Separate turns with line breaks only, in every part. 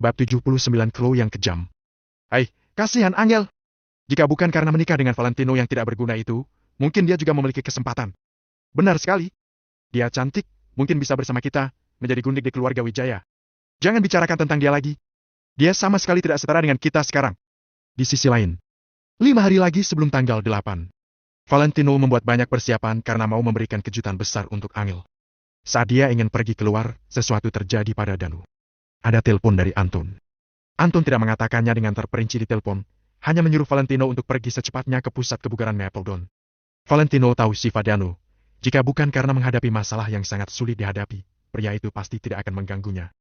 Bab 79 Chloe yang kejam. Hai, kasihan Angel. Jika bukan karena menikah dengan Valentino yang tidak berguna itu, mungkin dia juga memiliki kesempatan. Benar sekali. Dia cantik, mungkin bisa bersama kita, menjadi gundik di keluarga Wijaya. Jangan bicarakan tentang dia lagi. Dia sama sekali tidak setara dengan kita sekarang. Di sisi lain, 5 hari lagi sebelum tanggal 8. Valentino membuat banyak persiapan karena mau memberikan kejutan besar untuk Angel. Saat dia ingin pergi keluar, sesuatu terjadi pada Danu. Ada telepon dari Anton. Anton tidak mengatakannya dengan terperinci di telepon, hanya menyuruh Valentino untuk pergi secepatnya ke pusat kebugaran Mapledon. Valentino tahu sifat Danu. Jika bukan karena menghadapi masalah yang sangat sulit dihadapi, pria itu pasti tidak akan mengganggunya.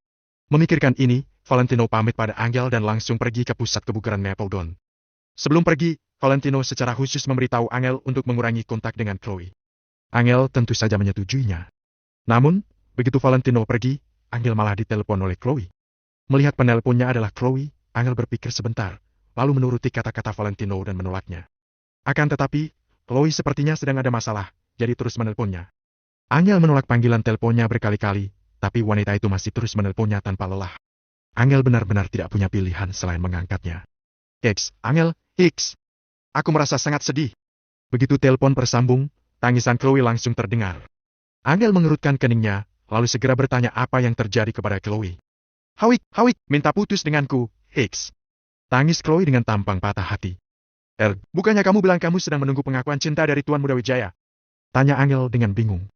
Memikirkan ini, Valentino pamit pada Angel dan langsung pergi ke pusat kebugaran Mapledon. Sebelum pergi, Valentino secara khusus memberitahu Angel untuk mengurangi kontak dengan Chloe. Angel tentu saja menyetujuinya. Namun, begitu Valentino pergi, Angel malah ditelepon oleh Chloe. Melihat penelponnya adalah Chloe, Angel berpikir sebentar, lalu menuruti kata-kata Valentino dan menolaknya. Akan tetapi, Chloe sepertinya sedang ada masalah, jadi terus menelponnya. Angel menolak panggilan teleponnya berkali-kali, tapi wanita itu masih terus menelponnya tanpa lelah. Angel benar-benar tidak punya pilihan selain mengangkatnya. Angel, aku merasa sangat sedih. Begitu telepon bersambung, tangisan Chloe langsung terdengar. Angel mengerutkan keningnya, lalu segera bertanya apa yang terjadi kepada Chloe. Hawik, minta putus denganku, Tangis Chloe dengan tampang patah hati. Bukannya kamu bilang kamu sedang menunggu pengakuan cinta dari Tuan Muda Wijaya? Tanya Angel dengan bingung.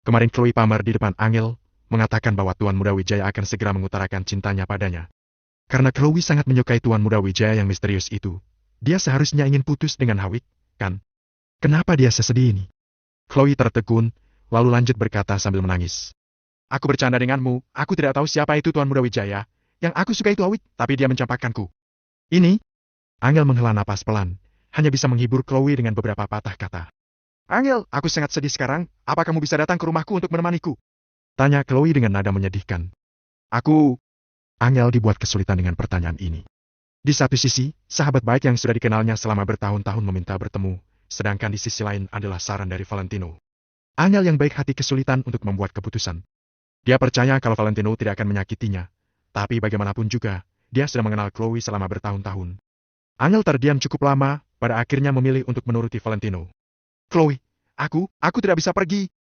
Kemarin Chloe pamer di depan Angel, mengatakan bahwa Tuan Muda Wijaya akan segera mengutarakan cintanya padanya. Karena Chloe sangat menyukai Tuan Muda Wijaya yang misterius itu, dia seharusnya ingin putus dengan Hawik, kan? Kenapa dia sesedih ini? Chloe tertegun, lalu lanjut berkata sambil menangis. Aku bercanda denganmu, aku tidak tahu siapa itu Tuan Muda Wijaya. Yang aku suka itu Hawik, tapi dia mencampakkanku. Ini? Angel menghela napas pelan, hanya bisa menghibur Chloe dengan beberapa patah kata. Angel, aku sangat sedih sekarang, apa kamu bisa datang ke rumahku untuk menemaniku? Tanya Chloe dengan nada menyedihkan. Angel dibuat kesulitan dengan pertanyaan ini. Di satu sisi, sahabat baik yang sudah dikenalnya selama bertahun-tahun meminta bertemu, sedangkan di sisi lain adalah saran dari Valentino. Angel yang baik hati kesulitan untuk membuat keputusan. Dia percaya kalau Valentino tidak akan menyakitinya, tapi bagaimanapun juga, dia sudah mengenal Chloe selama bertahun-tahun. Angel terdiam cukup lama, pada akhirnya memilih untuk menuruti Valentino. Chloe, aku tidak bisa pergi.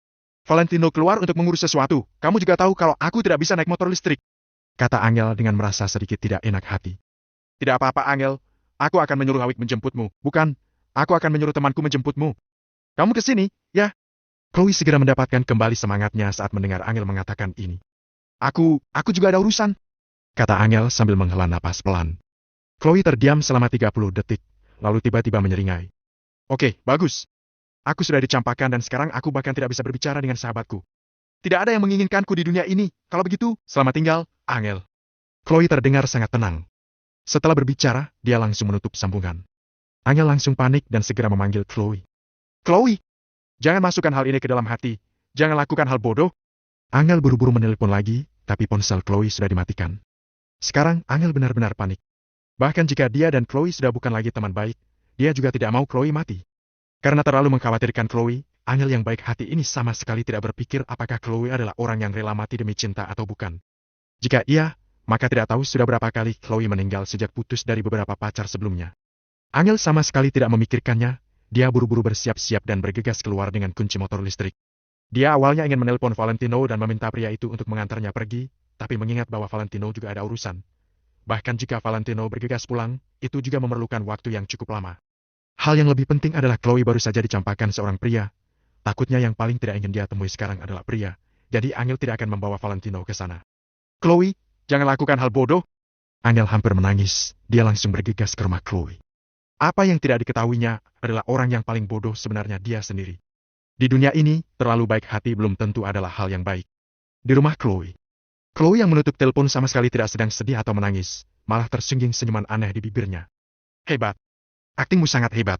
Valentino keluar untuk mengurus sesuatu, kamu juga tahu kalau aku tidak bisa naik motor listrik. Kata Angel dengan merasa sedikit tidak enak hati. Tidak apa-apa Angel, aku akan menyuruh Hawik menjemputmu, bukan, aku akan menyuruh temanku menjemputmu. Kamu ke sini, ya? Chloe segera mendapatkan kembali semangatnya saat mendengar Angel mengatakan ini. Aku juga ada urusan, kata Angel sambil menghela napas pelan. Chloe terdiam selama 30 detik, lalu tiba-tiba menyeringai. Oke, bagus. Aku sudah dicampakkan dan sekarang aku bahkan tidak bisa berbicara dengan sahabatku. Tidak ada yang menginginkanku di dunia ini, kalau begitu, selamat tinggal, Angel. Chloe terdengar sangat tenang. Setelah berbicara, dia langsung menutup sambungan. Angel langsung panik dan segera memanggil Chloe. Chloe! Jangan masukkan hal ini ke dalam hati. Jangan lakukan hal bodoh. Angel buru-buru menelepon lagi, tapi ponsel Chloe sudah dimatikan. Sekarang Angel benar-benar panik. Bahkan jika dia dan Chloe sudah bukan lagi teman baik, dia juga tidak mau Chloe mati. Karena terlalu mengkhawatirkan Chloe, Angel yang baik hati ini sama sekali tidak berpikir apakah Chloe adalah orang yang rela mati demi cinta atau bukan. Jika iya, maka tidak tahu sudah berapa kali Chloe meninggal sejak putus dari beberapa pacar sebelumnya. Angel sama sekali tidak memikirkannya. Dia buru-buru bersiap-siap dan bergegas keluar dengan kunci motor listrik. Dia awalnya ingin menelpon Valentino dan meminta pria itu untuk mengantarnya pergi, tapi mengingat bahwa Valentino juga ada urusan. Bahkan jika Valentino bergegas pulang, itu juga memerlukan waktu yang cukup lama. Hal yang lebih penting adalah Chloe baru saja dicampakkan seorang pria. Takutnya yang paling tidak ingin dia temui sekarang adalah pria, jadi Angel tidak akan membawa Valentino ke sana. Chloe, jangan lakukan hal bodoh. Angel hampir menangis, dia langsung bergegas ke rumah Chloe. Apa yang tidak diketahuinya adalah orang yang paling bodoh sebenarnya dia sendiri. Di dunia ini, terlalu baik hati belum tentu adalah hal yang baik. Di rumah Chloe yang menutup telepon sama sekali tidak sedang sedih atau menangis, malah tersungging senyuman aneh di bibirnya. Hebat. Aktingmu sangat hebat.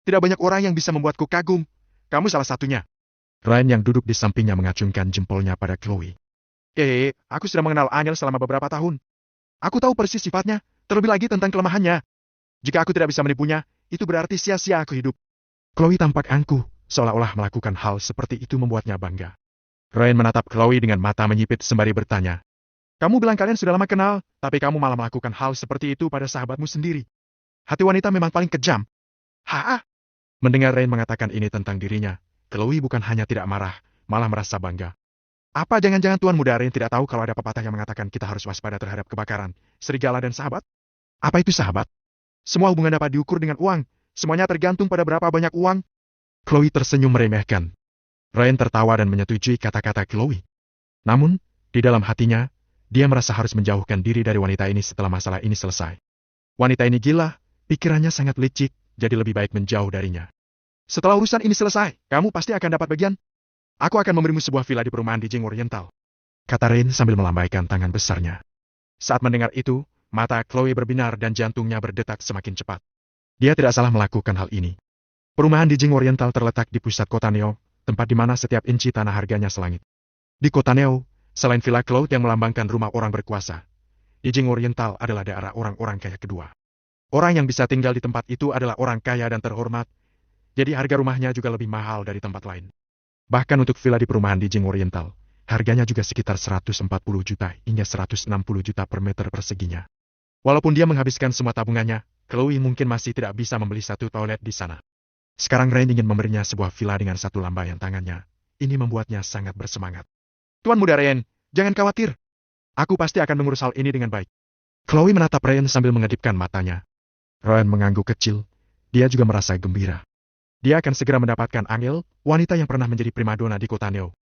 Tidak banyak orang yang bisa membuatku kagum. Kamu salah satunya. Ryan yang duduk di sampingnya mengacungkan jempolnya pada Chloe. Aku sudah mengenal Angel selama beberapa tahun. Aku tahu persis sifatnya, terlebih lagi tentang kelemahannya. Jika aku tidak bisa menipunya, itu berarti sia-sia aku hidup. Chloe tampak angkuh, seolah-olah melakukan hal seperti itu membuatnya bangga. Ryan menatap Chloe dengan mata menyipit sembari bertanya. Kamu bilang kalian sudah lama kenal, tapi kamu malah melakukan hal seperti itu pada sahabatmu sendiri. Hati wanita memang paling kejam. Haa? Mendengar Rain mengatakan ini tentang dirinya, Chloe bukan hanya tidak marah, malah merasa bangga. Apa jangan-jangan Tuan Muda Rain tidak tahu kalau ada pepatah yang mengatakan kita harus waspada terhadap kebakaran, serigala dan sahabat? Apa itu sahabat? Semua hubungan dapat diukur dengan uang, semuanya tergantung pada berapa banyak uang. Chloe tersenyum meremehkan. Rain tertawa dan menyetujui kata-kata Chloe. Namun, di dalam hatinya, dia merasa harus menjauhkan diri dari wanita ini setelah masalah ini selesai. Wanita ini gila, pikirannya sangat licik, jadi lebih baik menjauh darinya. Setelah urusan ini selesai, kamu pasti akan dapat bagian. Aku akan memberimu sebuah villa di perumahan di Jing Oriental, kata Rain sambil melambaikan tangan besarnya. Saat mendengar itu, mata Chloe berbinar dan jantungnya berdetak semakin cepat. Dia tidak salah melakukan hal ini. Perumahan di Jing Oriental terletak di pusat kota Neo, tempat di mana setiap inci tanah harganya selangit. Di kota Neo, selain Villa Cloud yang melambangkan rumah orang berkuasa, di Jing Oriental adalah daerah orang-orang kaya kedua. Orang yang bisa tinggal di tempat itu adalah orang kaya dan terhormat, jadi harga rumahnya juga lebih mahal dari tempat lain. Bahkan untuk villa di perumahan di Jing Oriental, harganya juga sekitar 140 juta hingga 160 juta per meter perseginya. Walaupun dia menghabiskan semua tabungannya, Chloe mungkin masih tidak bisa membeli satu toilet di sana. Sekarang Rain ingin memberinya sebuah villa dengan satu lambaian tangannya. Ini membuatnya sangat bersemangat. Tuan Muda Rain, jangan khawatir. Aku pasti akan mengurus hal ini dengan baik. Chloe menatap Rain sambil mengedipkan matanya. Rain mengangguk kecil. Dia juga merasa gembira. Dia akan segera mendapatkan Angel, wanita yang pernah menjadi primadona di kota Neo.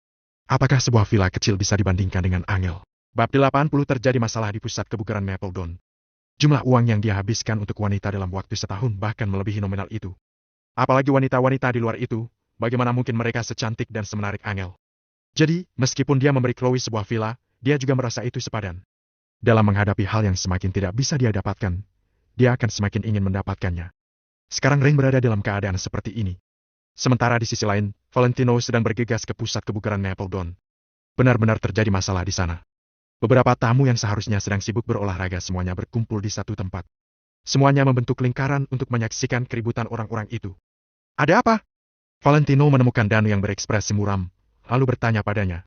Apakah sebuah villa kecil bisa dibandingkan dengan Angel? Bab 80 terjadi masalah di pusat kebugaran Mapledon. Jumlah uang yang dia habiskan untuk wanita dalam waktu setahun bahkan melebihi nominal itu. Apalagi wanita-wanita di luar itu, bagaimana mungkin mereka secantik dan semenarik Angel? Jadi, meskipun dia memberi Chloe sebuah villa, dia juga merasa itu sepadan. Dalam menghadapi hal yang semakin tidak bisa dia dapatkan, dia akan semakin ingin mendapatkannya. Sekarang Rain berada dalam keadaan seperti ini. Sementara di sisi lain, Valentino sedang bergegas ke pusat kebugaran Mapledon. Benar-benar terjadi masalah di sana. Beberapa tamu yang seharusnya sedang sibuk berolahraga semuanya berkumpul di satu tempat. Semuanya membentuk lingkaran untuk menyaksikan keributan orang-orang itu. Ada apa? Valentino menemukan Danu yang berekspresi muram, lalu bertanya padanya.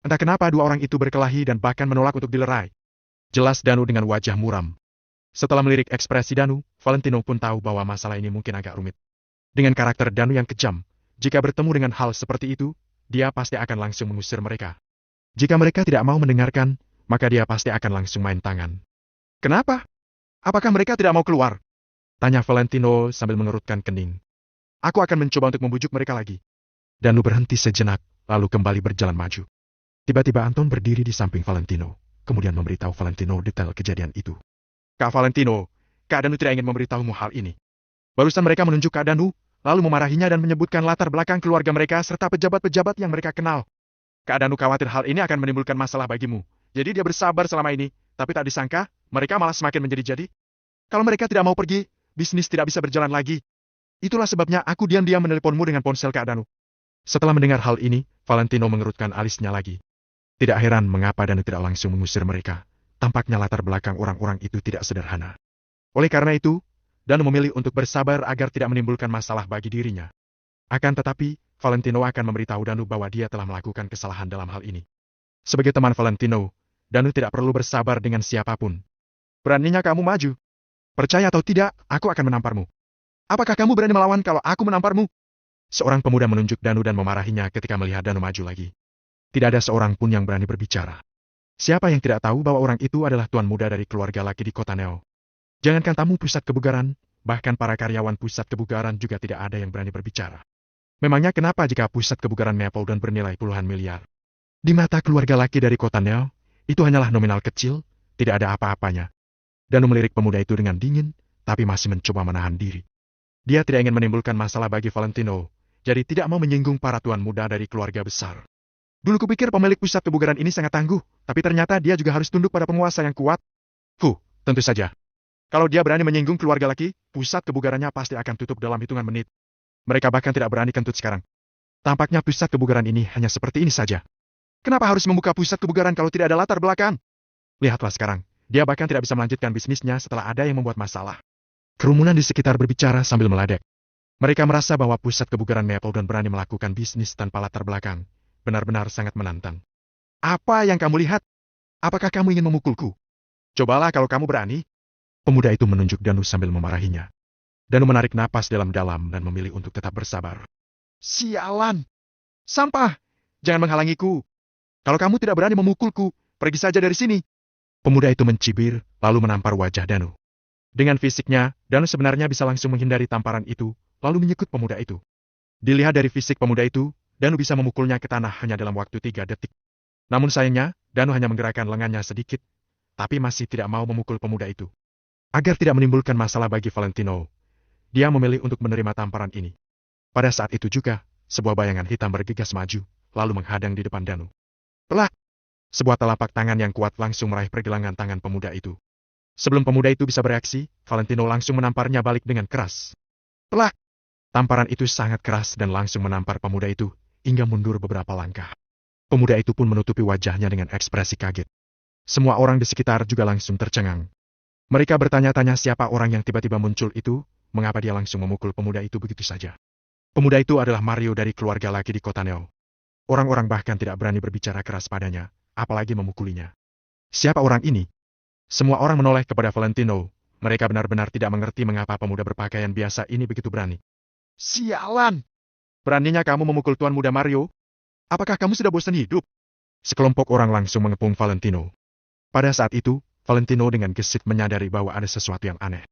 Entah kenapa dua orang itu berkelahi dan bahkan menolak untuk dilerai. Jelas Danu dengan wajah muram. Setelah melirik ekspresi Danu, Valentino pun tahu bahwa masalah ini mungkin agak rumit. Dengan karakter Danu yang kejam, jika bertemu dengan hal seperti itu, dia pasti akan langsung mengusir mereka. Jika mereka tidak mau mendengarkan, maka dia pasti akan langsung main tangan. Kenapa? Apakah mereka tidak mau keluar? Tanya Valentino sambil mengerutkan kening. Aku akan mencoba untuk membujuk mereka lagi. Danu berhenti sejenak, lalu kembali berjalan maju. Tiba-tiba Anton berdiri di samping Valentino, kemudian memberitahu Valentino detail kejadian itu. Kak Valentino, Kak Danu tidak ingin memberitahumu hal ini. Barusan mereka menunjuk Kak Danu, lalu memarahinya dan menyebutkan latar belakang keluarga mereka serta pejabat-pejabat yang mereka kenal. Kak Danu khawatir hal ini akan menimbulkan masalah bagimu. Jadi dia bersabar selama ini, tapi tak disangka, mereka malah semakin menjadi-jadi. Kalau mereka tidak mau pergi, bisnis tidak bisa berjalan lagi. Itulah sebabnya aku diam-diam menelponmu dengan ponsel Kak Danu. Setelah mendengar hal ini, Valentino mengerutkan alisnya lagi. Tidak heran mengapa Danu tidak langsung mengusir mereka. Tampaknya latar belakang orang-orang itu tidak sederhana. Oleh karena itu, Danu memilih untuk bersabar agar tidak menimbulkan masalah bagi dirinya. Akan tetapi, Valentino akan memberitahu Danu bahwa dia telah melakukan kesalahan dalam hal ini. Sebagai teman Valentino, Danu tidak perlu bersabar dengan siapapun. Beraninya kamu maju. Percaya atau tidak, aku akan menamparmu. Apakah kamu berani melawan kalau aku menamparmu? Seorang pemuda menunjuk Danu dan memarahinya ketika melihat Danu maju lagi. Tidak ada seorang pun yang berani berbicara. Siapa yang tidak tahu bahwa orang itu adalah tuan muda dari keluarga laki di kota Neo? Jangankan tamu pusat kebugaran, bahkan para karyawan pusat kebugaran juga tidak ada yang berani berbicara. Memangnya kenapa jika pusat kebugaran Mapledon bernilai puluhan miliar? Di mata keluarga laki dari kota Neo, itu hanyalah nominal kecil, tidak ada apa-apanya. Danu melirik pemuda itu dengan dingin, tapi masih mencoba menahan diri. Dia tidak ingin menimbulkan masalah bagi Valentino, jadi tidak mau menyinggung para tuan muda dari keluarga besar. Dulu kupikir pemilik pusat kebugaran ini sangat tangguh, tapi ternyata dia juga harus tunduk pada penguasa yang kuat. Tentu saja. Kalau dia berani menyinggung keluarga laki, pusat kebugarannya pasti akan tutup dalam hitungan menit. Mereka bahkan tidak berani kentut sekarang. Tampaknya pusat kebugaran ini hanya seperti ini saja. Kenapa harus membuka pusat kebugaran kalau tidak ada latar belakang? Lihatlah sekarang, dia bahkan tidak bisa melanjutkan bisnisnya setelah ada yang membuat masalah. Kerumunan di sekitar berbicara sambil meledek. Mereka merasa bahwa pusat kebugaran Mapledon berani melakukan bisnis tanpa latar belakang. Benar-benar sangat menantang. Apa yang kamu lihat? Apakah kamu ingin memukulku? Cobalah kalau kamu berani. Pemuda itu menunjuk Danu sambil memarahinya. Danu menarik napas dalam-dalam dan memilih untuk tetap bersabar. Sialan! Sampah! Jangan menghalangiku. Kalau kamu tidak berani memukulku, pergi saja dari sini. Pemuda itu mencibir, lalu menampar wajah Danu. Dengan fisiknya, Danu sebenarnya bisa langsung menghindari tamparan itu, lalu menyekut pemuda itu. Dilihat dari fisik pemuda itu, Danu bisa memukulnya ke tanah hanya dalam waktu 3 detik. Namun sayangnya, Danu hanya menggerakkan lengannya sedikit, tapi masih tidak mau memukul pemuda itu. Agar tidak menimbulkan masalah bagi Valentino, dia memilih untuk menerima tamparan ini. Pada saat itu juga, sebuah bayangan hitam bergegas maju, lalu menghadang di depan Danu. Pelak! Sebuah telapak tangan yang kuat langsung meraih pergelangan tangan pemuda itu. Sebelum pemuda itu bisa bereaksi, Valentino langsung menamparnya balik dengan keras. Pelak! Tamparan itu sangat keras dan langsung menampar pemuda itu, hingga mundur beberapa langkah. Pemuda itu pun menutupi wajahnya dengan ekspresi kaget. Semua orang di sekitar juga langsung tercengang. Mereka bertanya-tanya siapa orang yang tiba-tiba muncul itu, mengapa dia langsung memukul pemuda itu begitu saja. Pemuda itu adalah Mario dari keluarga laki di kota Neo. Orang-orang bahkan tidak berani berbicara keras padanya, apalagi memukulinya. Siapa orang ini? Semua orang menoleh kepada Valentino. Mereka benar-benar tidak mengerti mengapa pemuda berpakaian biasa ini begitu berani. Sialan! Beraninya kamu memukul Tuan Muda Mario? Apakah kamu sudah bosan hidup? Sekelompok orang langsung mengepung Valentino. Pada saat itu, Valentino dengan gesit menyadari bahwa ada sesuatu yang aneh.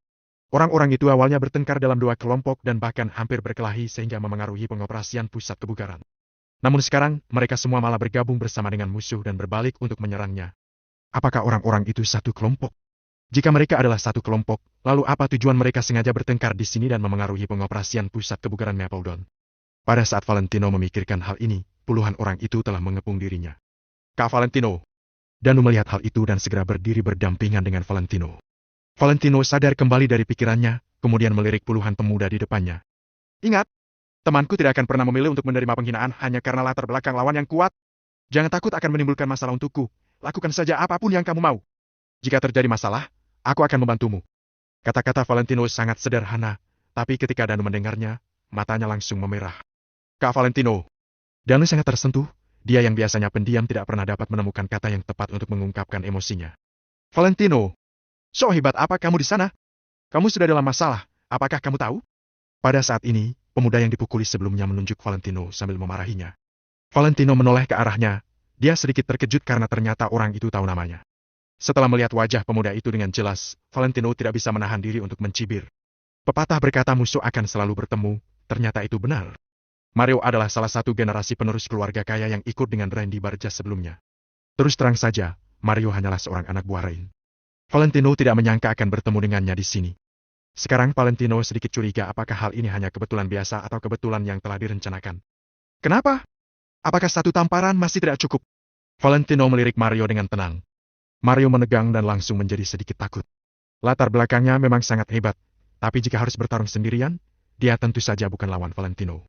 Orang-orang itu awalnya bertengkar dalam 2 kelompok dan bahkan hampir berkelahi sehingga memengaruhi pengoperasian pusat kebugaran. Namun sekarang, mereka semua malah bergabung bersama dengan musuh dan berbalik untuk menyerangnya. Apakah orang-orang itu satu kelompok? Jika mereka adalah satu kelompok, lalu apa tujuan mereka sengaja bertengkar di sini dan memengaruhi pengoperasian pusat kebugaran Mapledon? Pada saat Valentino memikirkan hal ini, puluhan orang itu telah mengepung dirinya. Kak Valentino! Danu melihat hal itu dan segera berdiri berdampingan dengan Valentino. Valentino sadar kembali dari pikirannya, kemudian melirik puluhan pemuda di depannya. Ingat, temanku tidak akan pernah memilih untuk menerima penghinaan hanya karena latar belakang lawan yang kuat. Jangan takut akan menimbulkan masalah untukku. Lakukan saja apapun yang kamu mau. Jika terjadi masalah, aku akan membantumu. Kata-kata Valentino sangat sederhana, tapi ketika Danu mendengarnya, matanya langsung memerah. Kak Valentino! Danu sangat tersentuh, dia yang biasanya pendiam tidak pernah dapat menemukan kata yang tepat untuk mengungkapkan emosinya. Valentino! So hebat apa kamu di sana? Kamu sudah dalam masalah, apakah kamu tahu? Pada saat ini, pemuda yang dipukuli sebelumnya menunjuk Valentino sambil memarahinya. Valentino menoleh ke arahnya, dia sedikit terkejut karena ternyata orang itu tahu namanya. Setelah melihat wajah pemuda itu dengan jelas, Valentino tidak bisa menahan diri untuk mencibir. Pepatah berkata musuh akan selalu bertemu, ternyata itu benar. Mario adalah salah satu generasi penerus keluarga kaya yang ikut dengan Randy Barja sebelumnya. Terus terang saja, Mario hanyalah seorang anak buah Rain. Valentino tidak menyangka akan bertemu dengannya di sini. Sekarang Valentino sedikit curiga apakah hal ini hanya kebetulan biasa atau kebetulan yang telah direncanakan. Kenapa? Apakah satu tamparan masih tidak cukup? Valentino melirik Mario dengan tenang. Mario menegang dan langsung menjadi sedikit takut. Latar belakangnya memang sangat hebat, tapi jika harus bertarung sendirian, dia tentu saja bukan lawan Valentino.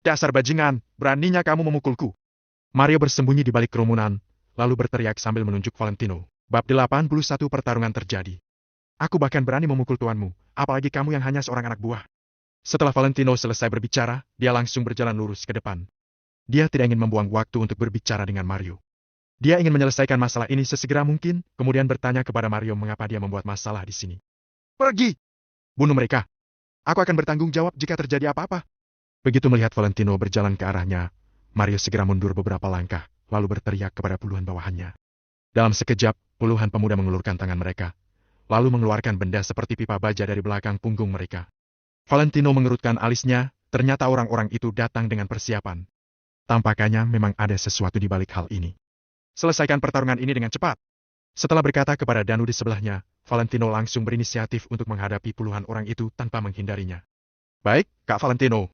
Dasar bajingan, beraninya kamu memukulku. Mario bersembunyi di balik kerumunan, lalu berteriak sambil menunjuk Valentino. Bab 81 pertarungan terjadi. Aku bahkan berani memukul tuanmu, apalagi kamu yang hanya seorang anak buah. Setelah Valentino selesai berbicara, dia langsung berjalan lurus ke depan. Dia tidak ingin membuang waktu untuk berbicara dengan Mario. Dia ingin menyelesaikan masalah ini sesegera mungkin, kemudian bertanya kepada Mario mengapa dia membuat masalah di sini. Pergi! Bunuh mereka! Aku akan bertanggung jawab jika terjadi apa-apa. Begitu melihat Valentino berjalan ke arahnya, Mario segera mundur beberapa langkah, lalu berteriak kepada puluhan bawahannya. Dalam sekejap, puluhan pemuda mengulurkan tangan mereka, lalu mengeluarkan benda seperti pipa baja dari belakang punggung mereka. Valentino mengerutkan alisnya, ternyata orang-orang itu datang dengan persiapan. Tampaknya memang ada sesuatu di balik hal ini. Selesaikan pertarungan ini dengan cepat. Setelah berkata kepada Danu di sebelahnya, Valentino langsung berinisiatif untuk menghadapi puluhan orang itu tanpa menghindarinya. Baik, Kak Valentino.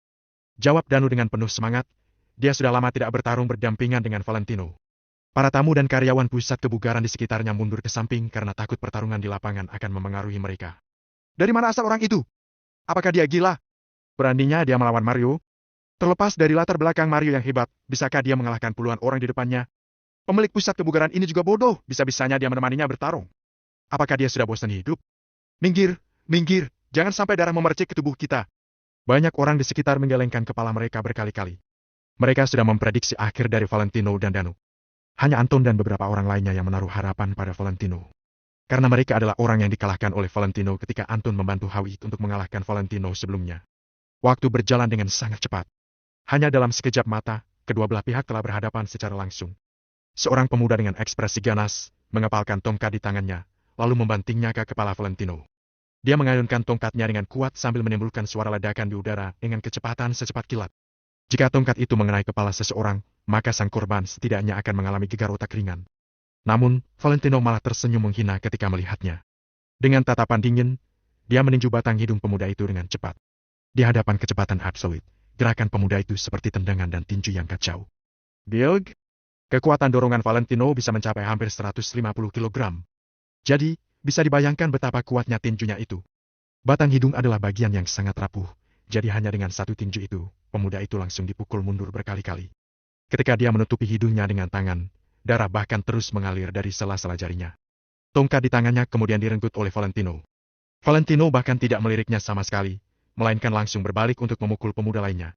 Jawab Danu dengan penuh semangat, dia sudah lama tidak bertarung berdampingan dengan Valentino. Para tamu dan karyawan pusat kebugaran di sekitarnya mundur ke samping karena takut pertarungan di lapangan akan memengaruhi mereka. Dari mana asal orang itu? Apakah dia gila? Beraninya dia melawan Mario? Terlepas dari latar belakang Mario yang hebat, bisakah dia mengalahkan puluhan orang di depannya? Pemilik pusat kebugaran ini juga bodoh, bisa-bisanya dia menemaninya bertarung. Apakah dia sudah bosan hidup? Minggir, minggir, jangan sampai darah memercik ke tubuh kita. Banyak orang di sekitar menggelengkan kepala mereka berkali-kali. Mereka sudah memprediksi akhir dari Valentino dan Danu. Hanya Anton dan beberapa orang lainnya yang menaruh harapan pada Valentino. Karena mereka adalah orang yang dikalahkan oleh Valentino ketika Anton membantu Howie untuk mengalahkan Valentino sebelumnya. Waktu berjalan dengan sangat cepat. Hanya dalam sekejap mata, kedua belah pihak telah berhadapan secara langsung. Seorang pemuda dengan ekspresi ganas, mengepalkan tongkat di tangannya, lalu membantingnya ke kepala Valentino. Dia mengayunkan tongkatnya dengan kuat sambil menimbulkan suara ledakan di udara dengan kecepatan secepat kilat. Jika tongkat itu mengenai kepala seseorang, maka sang korban setidaknya akan mengalami gegar otak ringan. Namun, Valentino malah tersenyum menghina ketika melihatnya. Dengan tatapan dingin, dia meninju batang hidung pemuda itu dengan cepat. Di hadapan kecepatan absolut, gerakan pemuda itu seperti tendangan dan tinju yang kacau. Biog, kekuatan dorongan Valentino bisa mencapai hampir 150 kg. Jadi, bisa dibayangkan betapa kuatnya tinjunya itu. Batang hidung adalah bagian yang sangat rapuh, jadi hanya dengan satu tinju itu, pemuda itu langsung dipukul mundur berkali-kali. Ketika dia menutupi hidungnya dengan tangan, darah bahkan terus mengalir dari sela-sela jarinya. Tongkat di tangannya kemudian direnggut oleh Valentino. Valentino bahkan tidak meliriknya sama sekali, melainkan langsung berbalik untuk memukul pemuda lainnya.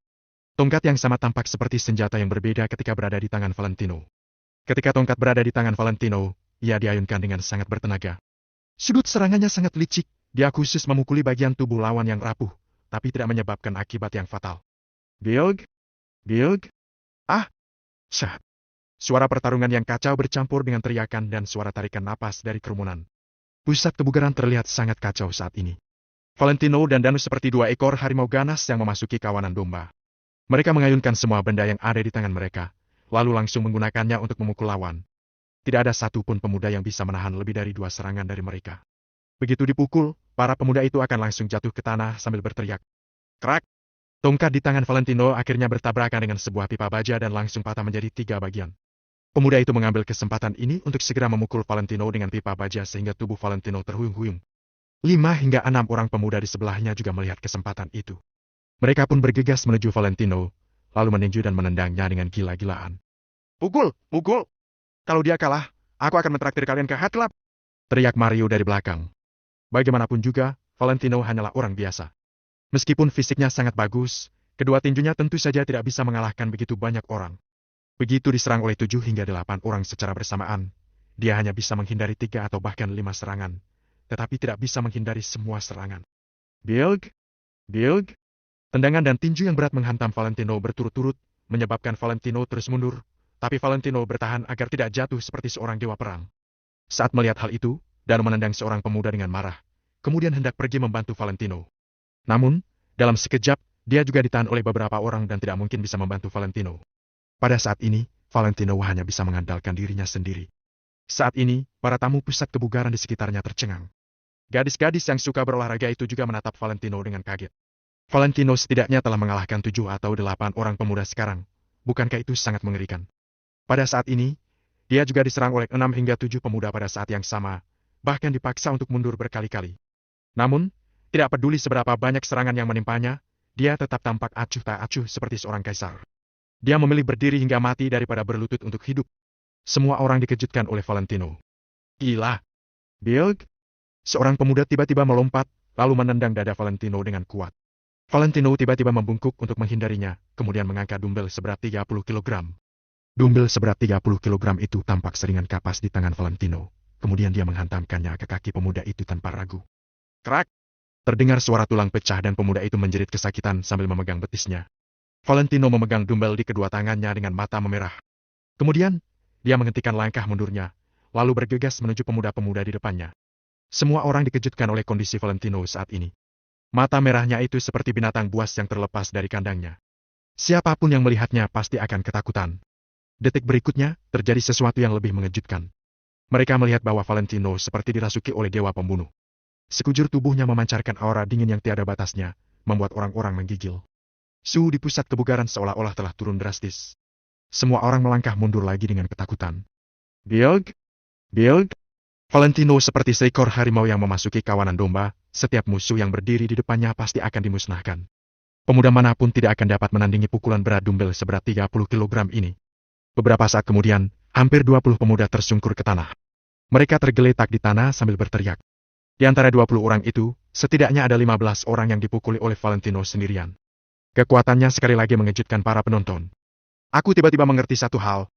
Tongkat yang sama tampak seperti senjata yang berbeda ketika berada di tangan Valentino. Ketika tongkat berada di tangan Valentino, ia diayunkan dengan sangat bertenaga. Sudut serangannya sangat licik, dia khusus memukuli bagian tubuh lawan yang rapuh, tapi tidak menyebabkan akibat yang fatal. Biog, biog, ah, syah. Suara pertarungan yang kacau bercampur dengan teriakan dan suara tarikan napas dari kerumunan. Pusat kebugaran terlihat sangat kacau saat ini. Valentino dan Danus seperti dua ekor harimau ganas yang memasuki kawanan domba. Mereka mengayunkan semua benda yang ada di tangan mereka, lalu langsung menggunakannya untuk memukul lawan. Tidak ada satupun pemuda yang bisa menahan lebih dari 2 serangan dari mereka. Begitu dipukul, para pemuda itu akan langsung jatuh ke tanah sambil berteriak. Krak! Tongkat di tangan Valentino akhirnya bertabrakan dengan sebuah pipa baja dan langsung patah menjadi 3 bagian. Pemuda itu mengambil kesempatan ini untuk segera memukul Valentino dengan pipa baja sehingga tubuh Valentino terhuyung-huyung. 5 hingga 6 orang pemuda di sebelahnya juga melihat kesempatan itu. Mereka pun bergegas menuju Valentino, lalu meninju dan menendangnya dengan gila-gilaan. Pukul! Pukul! Kalau dia kalah, aku akan mentraktir kalian ke Hat Club. Teriak Mario dari belakang. Bagaimanapun juga, Valentino hanyalah orang biasa. Meskipun fisiknya sangat bagus, kedua tinjunya tentu saja tidak bisa mengalahkan begitu banyak orang. Begitu diserang oleh 7 hingga 8 orang secara bersamaan, dia hanya bisa menghindari 3 atau bahkan 5 serangan, tetapi tidak bisa menghindari semua serangan. Biog, biog. Tendangan dan tinju yang berat menghantam Valentino berturut-turut, menyebabkan Valentino terus mundur. Tapi Valentino bertahan agar tidak jatuh seperti seorang dewa perang. Saat melihat hal itu, Dan menendang seorang pemuda dengan marah, kemudian hendak pergi membantu Valentino. Namun, dalam sekejap, dia juga ditahan oleh beberapa orang dan tidak mungkin bisa membantu Valentino. Pada saat ini, Valentino hanya bisa mengandalkan dirinya sendiri. Saat ini, para tamu pusat kebugaran di sekitarnya tercengang. Gadis-gadis yang suka berolahraga itu juga menatap Valentino dengan kaget. Valentino setidaknya telah mengalahkan 7 atau 8 orang pemuda sekarang. Bukankah itu sangat mengerikan? Pada saat ini, dia juga diserang oleh 6 hingga 7 pemuda pada saat yang sama, bahkan dipaksa untuk mundur berkali-kali. Namun, tidak peduli seberapa banyak serangan yang menimpanya, dia tetap tampak acuh tak acuh seperti seorang kaisar. Dia memilih berdiri hingga mati daripada berlutut untuk hidup. Semua orang dikejutkan oleh Valentino. Gila! Biog! Seorang pemuda tiba-tiba melompat, lalu menendang dada Valentino dengan kuat. Valentino tiba-tiba membungkuk untuk menghindarinya, kemudian mengangkat dumbbell seberat 30 kg. Dumbbell seberat 30 kg itu tampak seringan kapas di tangan Valentino. Kemudian dia menghantamkannya ke kaki pemuda itu tanpa ragu. Krak! Terdengar suara tulang pecah dan pemuda itu menjerit kesakitan sambil memegang betisnya. Valentino memegang dumbbell di kedua tangannya dengan mata memerah. Kemudian, dia menghentikan langkah mundurnya, lalu bergegas menuju pemuda-pemuda di depannya. Semua orang dikejutkan oleh kondisi Valentino saat ini. Mata merahnya itu seperti binatang buas yang terlepas dari kandangnya. Siapapun yang melihatnya pasti akan ketakutan. Detik berikutnya, terjadi sesuatu yang lebih mengejutkan. Mereka melihat bahwa Valentino seperti dirasuki oleh dewa pembunuh. Sekujur tubuhnya memancarkan aura dingin yang tiada batasnya, membuat orang-orang menggigil. Suhu di pusat kebugaran seolah-olah telah turun drastis. Semua orang melangkah mundur lagi dengan ketakutan. Biog! Biog! Valentino seperti seekor harimau yang memasuki kawanan domba, setiap musuh yang berdiri di depannya pasti akan dimusnahkan. Pemuda manapun tidak akan dapat menandingi pukulan berat dumbbell seberat 30 kg ini. Beberapa saat kemudian, hampir 20 pemuda tersungkur ke tanah. Mereka tergeletak di tanah sambil berteriak. Di antara 20 orang itu, setidaknya ada 15 orang yang dipukuli oleh Valentino sendirian. Kekuatannya sekali lagi mengejutkan para penonton. Aku tiba-tiba mengerti satu hal.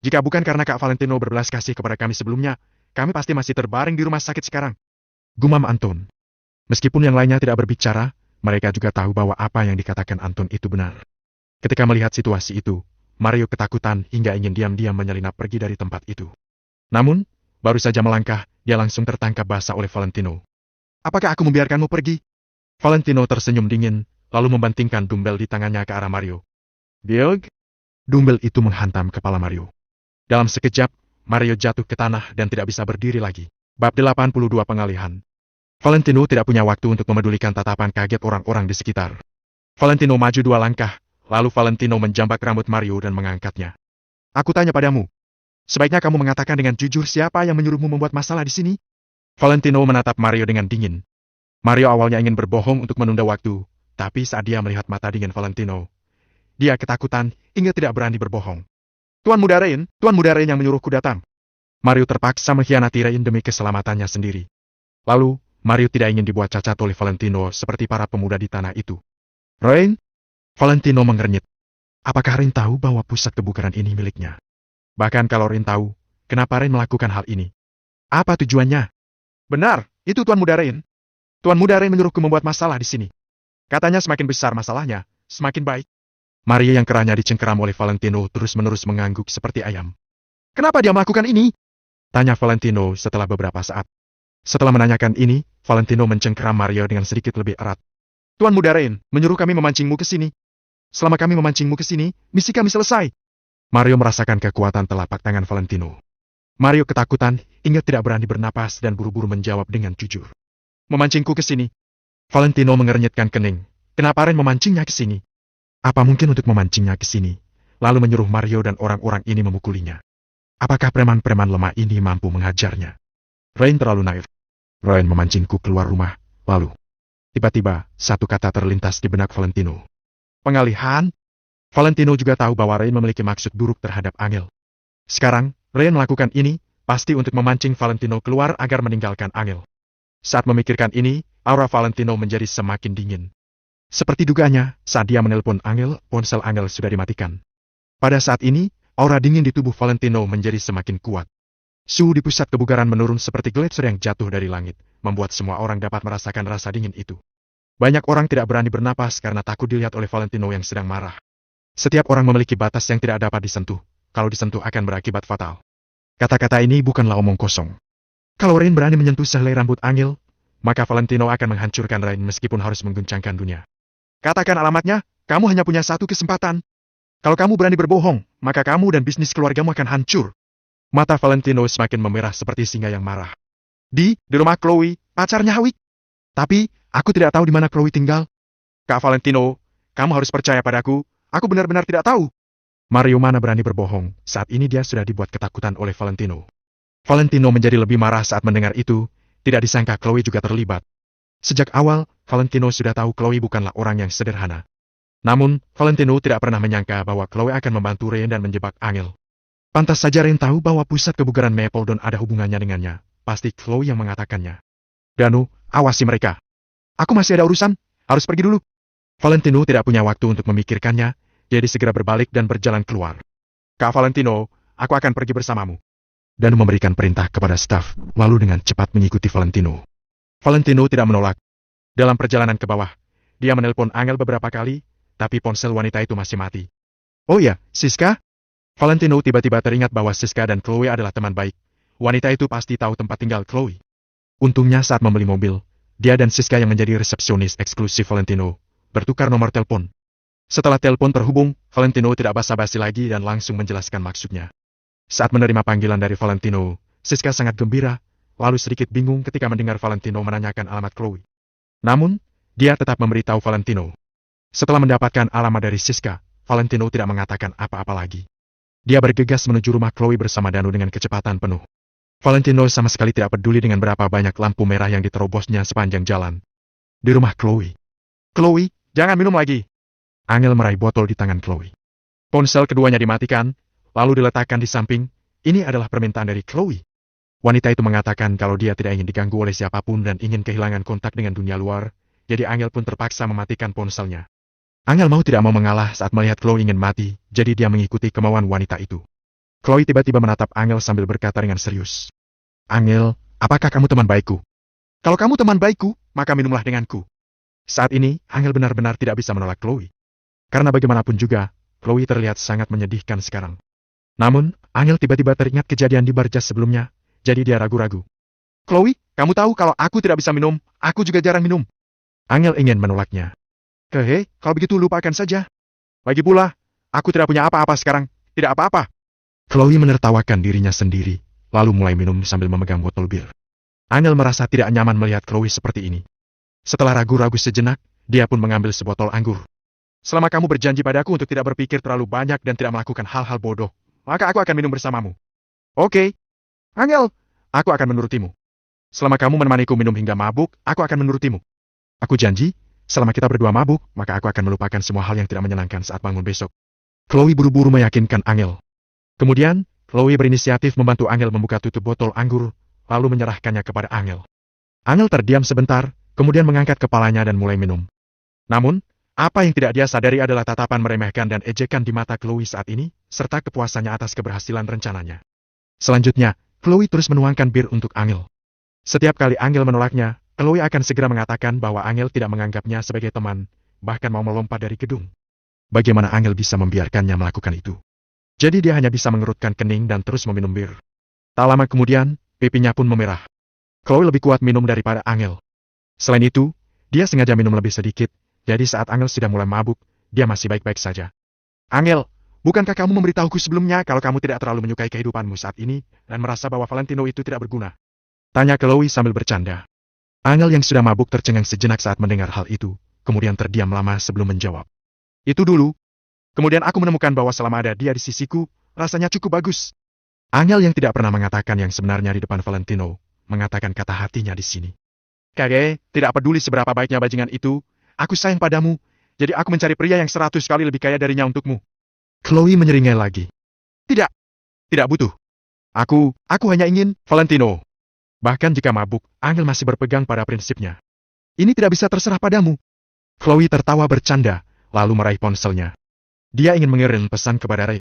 Jika bukan karena Kak Valentino berbelas kasih kepada kami sebelumnya, kami pasti masih terbaring di rumah sakit sekarang. Gumam Anton. Meskipun yang lainnya tidak berbicara, mereka juga tahu bahwa apa yang dikatakan Anton itu benar. Ketika melihat situasi itu, Mario ketakutan hingga ingin diam-diam menyelinap pergi dari tempat itu. Namun, baru saja melangkah, dia langsung tertangkap basah oleh Valentino. Apakah aku membiarkanmu pergi? Valentino tersenyum dingin, lalu membantingkan dumbbell di tangannya ke arah Mario. Diog? Dumbbell itu menghantam kepala Mario. Dalam sekejap, Mario jatuh ke tanah dan tidak bisa berdiri lagi. Bab 82 Pengalihan. Valentino tidak punya waktu untuk memedulikan tatapan kaget orang-orang di sekitar. Valentino maju 2 langkah, lalu Valentino menjambak rambut Mario dan mengangkatnya. Aku tanya padamu, sebaiknya kamu mengatakan dengan jujur siapa yang menyuruhmu membuat masalah di sini? Valentino menatap Mario dengan dingin. Mario awalnya ingin berbohong untuk menunda waktu, tapi saat dia melihat mata dingin Valentino, dia ketakutan hingga tidak berani berbohong. Tuan Muda Rain yang menyuruhku datang. Mario terpaksa mengkhianati Rain demi keselamatannya sendiri. Lalu, Mario tidak ingin dibuat cacat oleh Valentino seperti para pemuda di tanah itu. Rain? Valentino mengernyit. Apakah Rain tahu bahwa pusat kebugaran ini miliknya? Bahkan kalau Rain tahu, kenapa Rain melakukan hal ini? Apa tujuannya? Benar, itu Tuan Muda Rain. Tuan Muda Rain menyuruhku membuat masalah di sini. Katanya semakin besar masalahnya, semakin baik. Mario yang kerahnya dicengkeram oleh Valentino terus-menerus mengangguk seperti ayam. Kenapa dia melakukan ini? Tanya Valentino setelah beberapa saat. Setelah menanyakan ini, Valentino mencengkeram Mario dengan sedikit lebih erat. Tuan Muda Rain menyuruh kami memancingmu ke sini. Selama kami memancingmu ke sini, misi kami selesai. Mario merasakan kekuatan telapak tangan Valentino. Mario ketakutan hingga tidak berani bernapas dan buru-buru menjawab dengan jujur. Memancingku ke sini. Valentino mengernyitkan kening. Kenapa Rain memancingnya ke sini? Apa mungkin untuk memancingnya ke sini, lalu menyuruh Mario dan orang-orang ini memukulinya? Apakah preman-preman lemah ini mampu menghajarnya? Rain terlalu naif. Rain memancingku keluar rumah, lalu. Tiba-tiba, satu kata terlintas di benak Valentino. Pengalihan? Valentino juga tahu bahwa Rain memiliki maksud buruk terhadap Angel. Sekarang, Rain melakukan ini, pasti untuk memancing Valentino keluar agar meninggalkan Angel. Saat memikirkan ini, aura Valentino menjadi semakin dingin. Seperti dugaannya, saat dia menelpon Angel, ponsel Angel sudah dimatikan. Pada saat ini, aura dingin di tubuh Valentino menjadi semakin kuat. Suhu di pusat kebugaran menurun seperti gletser yang jatuh dari langit, membuat semua orang dapat merasakan rasa dingin itu. Banyak orang tidak berani bernapas karena takut dilihat oleh Valentino yang sedang marah. Setiap orang memiliki batas yang tidak dapat disentuh, kalau disentuh akan berakibat fatal. Kata-kata ini bukanlah omong kosong. Kalau Rain berani menyentuh sehelai rambut Angel, maka Valentino akan menghancurkan Rain meskipun harus mengguncangkan dunia. Katakan alamatnya, kamu hanya punya satu kesempatan. Kalau kamu berani berbohong, maka kamu dan bisnis keluargamu akan hancur. Mata Valentino semakin memerah seperti singa yang marah. Di rumah Chloe, pacarnya Hawik. Tapi, aku tidak tahu di mana Chloe tinggal. Kak Valentino, kamu harus percaya padaku, aku benar-benar tidak tahu. Mario mana berani berbohong, saat ini dia sudah dibuat ketakutan oleh Valentino. Valentino menjadi lebih marah saat mendengar itu, tidak disangka Chloe juga terlibat. Sejak awal, Valentino sudah tahu Chloe bukanlah orang yang sederhana. Namun, Valentino tidak pernah menyangka bahwa Chloe akan membantu Rain dan menjebak Angel. Pantas saja Rain tahu bahwa pusat kebugaran Mapledon ada hubungannya dengannya. Pasti Chloe yang mengatakannya. Danu, awasi mereka. Aku masih ada urusan, harus pergi dulu. Valentino tidak punya waktu untuk memikirkannya, jadi segera berbalik dan berjalan keluar. Kak Valentino, aku akan pergi bersamamu. Danu memberikan perintah kepada staf, lalu dengan cepat mengikuti Valentino. Valentino tidak menolak. Dalam perjalanan ke bawah, dia menelpon Angel beberapa kali, tapi ponsel wanita itu masih mati. Oh iya, Siska? Valentino tiba-tiba teringat bahwa Siska dan Chloe adalah teman baik. Wanita itu pasti tahu tempat tinggal Chloe. Untungnya saat membeli mobil, dia dan Siska yang menjadi resepsionis eksklusif Valentino, bertukar nomor telepon. Setelah telepon terhubung, Valentino tidak basa-basi lagi dan langsung menjelaskan maksudnya. Saat menerima panggilan dari Valentino, Siska sangat gembira, lalu sedikit bingung ketika mendengar Valentino menanyakan alamat Chloe. Namun, dia tetap memberitahu Valentino. Setelah mendapatkan alamat dari Siska, Valentino tidak mengatakan apa-apa lagi. Dia bergegas menuju rumah Chloe bersama Danu dengan kecepatan penuh. Valentino sama sekali tidak peduli dengan berapa banyak lampu merah yang diterobosnya sepanjang jalan. Di rumah Chloe. Chloe, jangan minum lagi. Angel meraih botol di tangan Chloe. Ponsel keduanya dimatikan, lalu diletakkan di samping. Ini adalah permintaan dari Chloe. Wanita itu mengatakan kalau dia tidak ingin diganggu oleh siapapun dan ingin kehilangan kontak dengan dunia luar, jadi Angel pun terpaksa mematikan ponselnya. Angel mau tidak mau mengalah saat melihat Chloe ingin mati, jadi dia mengikuti kemauan wanita itu. Chloe tiba-tiba menatap Angel sambil berkata dengan serius. Angel, apakah kamu teman baikku? Kalau kamu teman baikku, maka minumlah denganku. Saat ini, Angel benar-benar tidak bisa menolak Chloe. Karena bagaimanapun juga, Chloe terlihat sangat menyedihkan sekarang. Namun, Angel tiba-tiba teringat kejadian di bar jazz sebelumnya, jadi dia ragu-ragu. Chloe, kamu tahu kalau aku tidak bisa minum, aku juga jarang minum. Angel ingin menolaknya. Kalau begitu lupakan saja. Lagi pula, aku tidak punya apa-apa sekarang, tidak apa-apa. Chloe menertawakan dirinya sendiri, lalu mulai minum sambil memegang botol bir. Angel merasa tidak nyaman melihat Chloe seperti ini. Setelah ragu-ragu sejenak, dia pun mengambil sebotol anggur. Selama kamu berjanji padaku untuk tidak berpikir terlalu banyak dan tidak melakukan hal-hal bodoh, maka aku akan minum bersamamu. Oke. Angel, aku akan menurutimu. Selama kamu menemaniku minum hingga mabuk, aku akan menurutimu. Aku janji, selama kita berdua mabuk, maka aku akan melupakan semua hal yang tidak menyenangkan saat bangun besok. Chloe buru-buru meyakinkan Angel. Kemudian, Chloe berinisiatif membantu Angel membuka tutup botol anggur, lalu menyerahkannya kepada Angel. Angel terdiam sebentar, kemudian mengangkat kepalanya dan mulai minum. Namun, apa yang tidak dia sadari adalah tatapan meremehkan dan ejekan di mata Chloe saat ini, serta kepuasannya atas keberhasilan rencananya. Selanjutnya, Chloe terus menuangkan bir untuk Angel. Setiap kali Angel menolaknya, Chloe akan segera mengatakan bahwa Angel tidak menganggapnya sebagai teman, bahkan mau melompat dari gedung. Bagaimana Angel bisa membiarkannya melakukan itu? Jadi dia hanya bisa mengerutkan kening dan terus meminum bir. Tak lama kemudian, pipinya pun memerah. Chloe lebih kuat minum daripada Angel. Selain itu, dia sengaja minum lebih sedikit, jadi saat Angel sudah mulai mabuk, dia masih baik-baik saja. Angel, bukankah kamu memberitahuku sebelumnya kalau kamu tidak terlalu menyukai kehidupanmu saat ini, dan merasa bahwa Valentino itu tidak berguna? Tanya Chloe sambil bercanda. Angel yang sudah mabuk tercengang sejenak saat mendengar hal itu, kemudian terdiam lama sebelum menjawab. Itu dulu. Kemudian aku menemukan bahwa selama ada dia di sisiku, rasanya cukup bagus. Angel yang tidak pernah mengatakan yang sebenarnya di depan Valentino, mengatakan kata hatinya di sini. Tidak peduli seberapa baiknya bajingan itu, aku sayang padamu, jadi aku mencari pria yang 100 kali lebih kaya darinya untukmu. Chloe menyeringai lagi. Tidak, tidak butuh. Aku hanya ingin Valentino. Bahkan jika mabuk, Angel masih berpegang pada prinsipnya. Ini tidak bisa terserah padamu. Chloe tertawa bercanda, lalu meraih ponselnya. Dia ingin mengirim pesan kepada Ray.